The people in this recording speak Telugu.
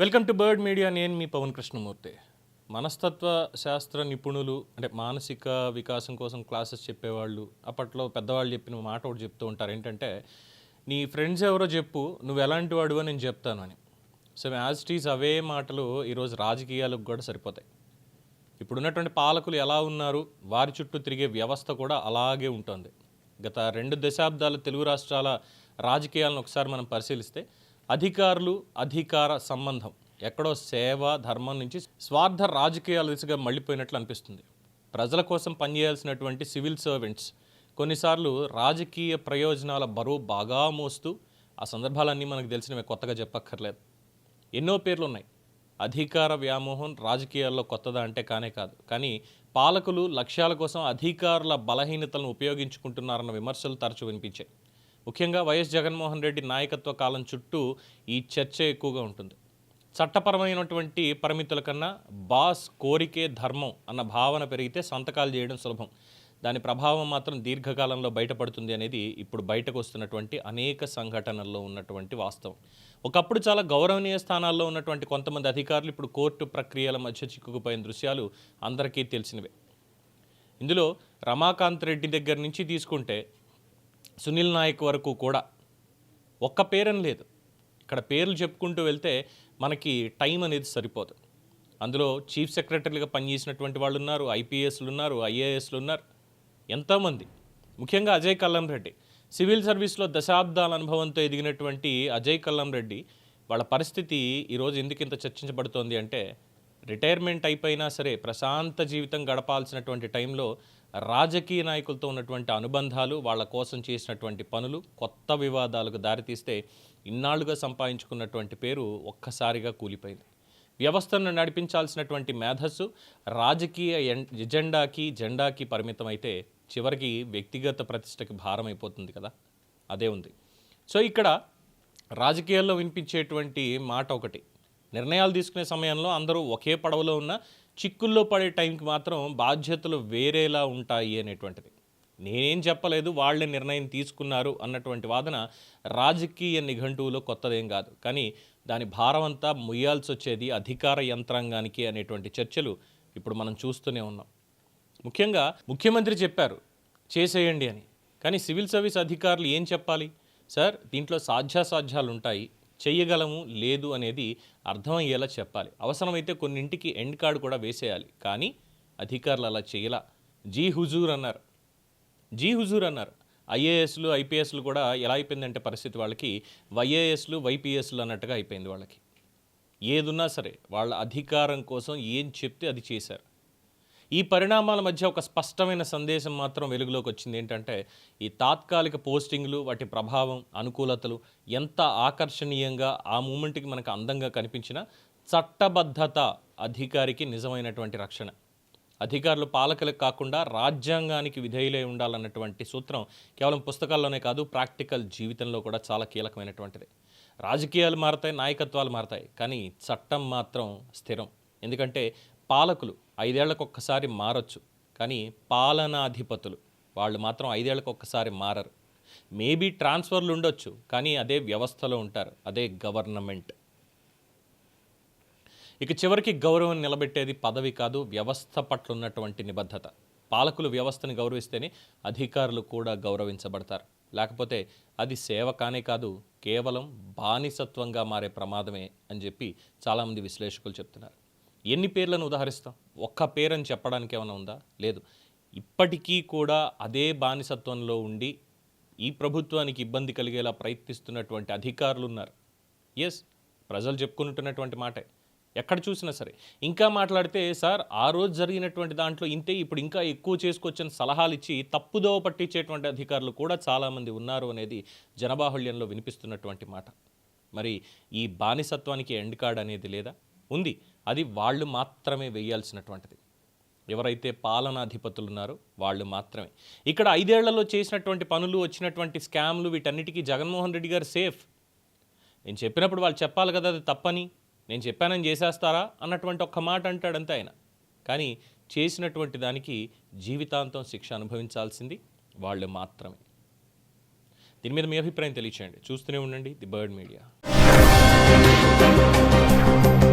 Welcome to bird media. నేను మీ పవన్ కృష్ణమూర్తి. మనస్తత్వ శాస్త్ర నిపుణులు అంటే మానసిక వికాసం కోసం క్లాసెస్ చెప్పేవాళ్ళు అప్పట్లో పెద్దవాళ్ళు చెప్పిన మాట ఒకటి చెప్తూ ఉంటారు. ఏంటంటే, నీ ఫ్రెండ్స్ ఎవరో చెప్పు, నువ్వు ఎలాంటి వాడువో నేను చెప్తాను అని. సో యాజ్ ఇట్ ఈజ్ అవే మాటలు ఈరోజు రాజకీయాలకు కూడా సరిపోతాయి. ఇప్పుడున్నటువంటి పాలకులు ఎలా ఉన్నారు, వారి చుట్టూ తిరిగే వ్యవస్థ కూడా అలాగే ఉంటుంది. గత 2 దశాబ్దాల తెలుగు రాష్ట్రాల రాజకీయాలను ఒకసారి మనం పరిశీలిస్తే అధికారులు అధికార సంబంధం ఎక్కడో సేవ ధర్మం నుంచి స్వార్థ రాజకీయాల దిశగా మళ్ళీపోయినట్లు అనిపిస్తుంది. ప్రజల కోసం పనిచేయాల్సినటువంటి సివిల్ సర్వెంట్స్ కొన్నిసార్లు రాజకీయ ప్రయోజనాల బరువు బాగా మోస్తూ, ఆ సందర్భాలన్నీ మనకు తెలిసినవి, కొత్తగా చెప్పక్కర్లేదు. ఎన్నో పేర్లు ఉన్నాయి. అధికార వ్యామోహం రాజకీయాల్లో కొత్తదా అంటే కానే కాదు. కానీ పాలకులు లక్ష్యాల కోసం అధికారుల బలహీనతలను ఉపయోగించుకుంటున్నారన్న విమర్శలు తరచూ వినిపించాయి. ముఖ్యంగా వైఎస్ జగన్మోహన్ రెడ్డి నాయకత్వ కాలం చుట్టూ ఈ చర్చ ఎక్కువగా ఉంటుంది. చట్టపరమైనటువంటి పరిమితుల కన్నా బాస్ కోరికే ధర్మం అన్న భావన పెరిగితే సంతకాలు చేయడం సులభం. దాని ప్రభావం మాత్రం దీర్ఘకాలంలో బయటపడుతుంది అనేది ఇప్పుడు బయటకు వస్తున్నటువంటి అనేక సంఘటనల్లో ఉన్నటువంటి వాస్తవం. ఒకప్పుడు చాలా గౌరవనీయ స్థానాల్లో ఉన్నటువంటి కొంతమంది అధికారులు ఇప్పుడు కోర్టు ప్రక్రియల మధ్య చిక్కుకుపోయిన దృశ్యాలు అందరికీ తెలిసినవే. ఇందులో రమాకాంత్ రెడ్డి దగ్గర నుంచి తీసుకుంటే సునీల్ నాయక్ వరకు కూడా ఒక్క పేరని లేదు. ఇక్కడ పేర్లు చెప్పుకుంటూ వెళ్తే మనకి టైం అనేది సరిపోదు. అందులో చీఫ్ సెక్రటరీలుగా పనిచేసినటువంటి వాళ్ళు ఉన్నారు, ఐపీఎస్లు ఉన్నారు, ఐఏఎస్లు ఉన్నారు, ఎంతోమంది. ముఖ్యంగా అజయ్ కల్లం రెడ్డి సివిల్ సర్వీస్లో దశాబ్దాల అనుభవంతో ఎదిగినటువంటి అజయ్ కల్లం రెడ్డి వాళ్ళ పరిస్థితి ఈరోజు ఎందుకు ఇంత చర్చించబడుతోంది అంటే, రిటైర్మెంట్ అయిపోయినా సరే ప్రశాంత జీవితం గడపాల్సినటువంటి టైంలో రాజకీయ నాయకులతో ఉన్నటువంటి అనుబంధాలు, వాళ్ళ కోసం చేసినటువంటి పనులు కొత్త వివాదాలకు దారితీస్తే ఇన్నాళ్లుగా సంపాదించుకున్నటువంటి పేరు ఒక్కసారిగా కూలిపోయింది. వ్యవస్థను నడిపించాల్సినటువంటి మేధస్సు రాజకీయ జెండాకి పరిమితమైతే చివరికి వ్యక్తిగత ప్రతిష్టకి భారం అయిపోతుంది కదా. అదే ఉంది. సో ఇక్కడ రాజకీయాల్లో వినిపించేటువంటి మాట ఒకటి, నిర్ణయాలు తీసుకునే సమయంలో అందరూ ఒకే పడవలో ఉన్న చిక్కుల్లో పడే టైంకి మాత్రం బాధ్యతలు వేరేలా ఉంటాయి అనేటువంటిది. నేనేం చెప్పలేదు, వాళ్ళే నిర్ణయం తీసుకున్నారు అన్నటువంటి వాదన రాజకీయ నిఘంటువులో కొత్తదేం కాదు. కానీ దాని భారం అంతా ముయ్యాల్సి వచ్చేది అధికార యంత్రాంగానికి అనేటువంటి చర్చలు ఇప్పుడు మనం చూస్తూనే ఉన్నాం. ముఖ్యంగా ముఖ్యమంత్రి చెప్పారు చేసేయండి అని. కానీ సివిల్ సర్వీస్ అధికారులు ఏం చెప్పాలి? సార్, దీంట్లో సాధ్యాసాధ్యాలు ఉంటాయి, చెయ్యగలము లేదు అనేది అర్థమయ్యేలా చెప్పాలి. అవసరమైతే కొన్నింటికి ఎండ్ కార్డు కూడా వేసేయాలి. కానీ అధికారులు అలా చేయలా. జీ హుజూర్ అన్నారు. ఐఏఎస్లు ఐపీఎస్లు కూడా ఎలా అయిపోయిందంటే పరిస్థితి వాళ్ళకి వైఏఎస్లు వైపీఎస్లు అన్నట్టుగా అయిపోయింది. వాళ్ళకి ఏదున్నా సరే వాళ్ళ అధికారం కోసం ఏం చెప్తే అది చేశారు. ఈ పరిణామాల మధ్య ఒక స్పష్టమైన సందేశం మాత్రం వెలుగులోకి వచ్చింది. ఏంటంటే, ఈ తాత్కాలిక పోస్టింగ్లు, వాటి ప్రభావం, అనుకూలతలు ఎంత ఆకర్షణీయంగా ఆ మూమెంట్కి మనకు అందంగా కనిపించినా చట్టబద్ధత అధికారికి నిజమైనటువంటి రక్షణ. అధికారులు పాలకులకు కాకుండా రాజ్యాంగానికి విధేయులై ఉండాలన్నటువంటి సూత్రం కేవలం పుస్తకాల్లోనే కాదు, ప్రాక్టికల్ జీవితంలో కూడా చాలా కీలకమైనటువంటిది. రాజకీయాలు మారతాయి, నాయకత్వాలు మారతాయి, కానీ చట్టం మాత్రం స్థిరం. ఎందుకంటే పాలకులు 5 ఏళ్లకు ఒక్కసారి మారచ్చు, కానీ పాలనాధిపతులు వాళ్ళు మాత్రం 5 ఏళ్లకు ఒక్కసారి మారరు. మేబీ ట్రాన్స్ఫర్లు ఉండొచ్చు, కానీ అదే వ్యవస్థలో ఉంటారు, అదే గవర్నమెంట్. ఇక చివరికి గౌరవం నిలబెట్టేది పదవి కాదు, వ్యవస్థ పట్ల ఉన్నటువంటి నిబద్ధత. పాలకులు వ్యవస్థని గౌరవిస్తేనే అధికారులు కూడా గౌరవించబడతారు. లేకపోతే అది సేవ కానే కాదు, కేవలం బానిసత్వంగా మారే ప్రమాదమే అని చెప్పి చాలామంది విశ్లేషకులు చెప్తున్నారు. ఎన్ని పేర్లను ఉదాహరిస్తాం? ఒక్క పేరని చెప్పడానికి ఏమైనా ఉందా? లేదు. ఇప్పటికీ కూడా అదే బానిసత్వంలో ఉండి ఈ ప్రభుత్వానికి ఇబ్బంది కలిగేలా ప్రయత్నిస్తున్నటువంటి అధికారులు ఉన్నారు. ఎస్, ప్రజలు చెప్పుకుంటున్నటువంటి మాటే. ఎక్కడ చూసినా సరే ఇంకా మాట్లాడితే, సార్ ఆ రోజు జరిగినటువంటి దాంట్లో ఇంతే, ఇప్పుడు ఇంకా ఎక్కువ చేసుకోవచ్చని సలహాలు ఇచ్చి తప్పుదోవ పట్టించేటువంటి అధికారులు కూడా చాలామంది ఉన్నారు అనేది జనబాహుళ్యంలో వినిపిస్తున్నటువంటి మాట. మరి ఈ బానిసత్వానికి ఎండ్ కార్డ్ అనేది లేదా? ఉంది. అది వాళ్ళు మాత్రమే వేయాల్సినటువంటిది. ఎవరైతే పాలనాధిపతులు ఉన్నారో వాళ్ళు మాత్రమే. ఇక్కడ 5 ఏళ్లలో చేసినటువంటి పనులు, వచ్చినటువంటి స్కామ్లు, వీటన్నిటికీ జగన్మోహన్ రెడ్డి గారు సేఫ్. నేను చెప్పినప్పుడు వాళ్ళు చెప్పాలి కదా అది తప్పని, నేను చెప్పానని చేసేస్తారా అన్నటువంటి ఒక్క మాట అంటాడంతే ఆయన. కానీ చేసినటువంటి దానికి జీవితాంతం శిక్ష అనుభవించాల్సింది వాళ్ళు మాత్రమే. దీని మీద మీ అభిప్రాయం తెలియచేయండి. చూస్తూనే ఉండండి the bird media. Thank you.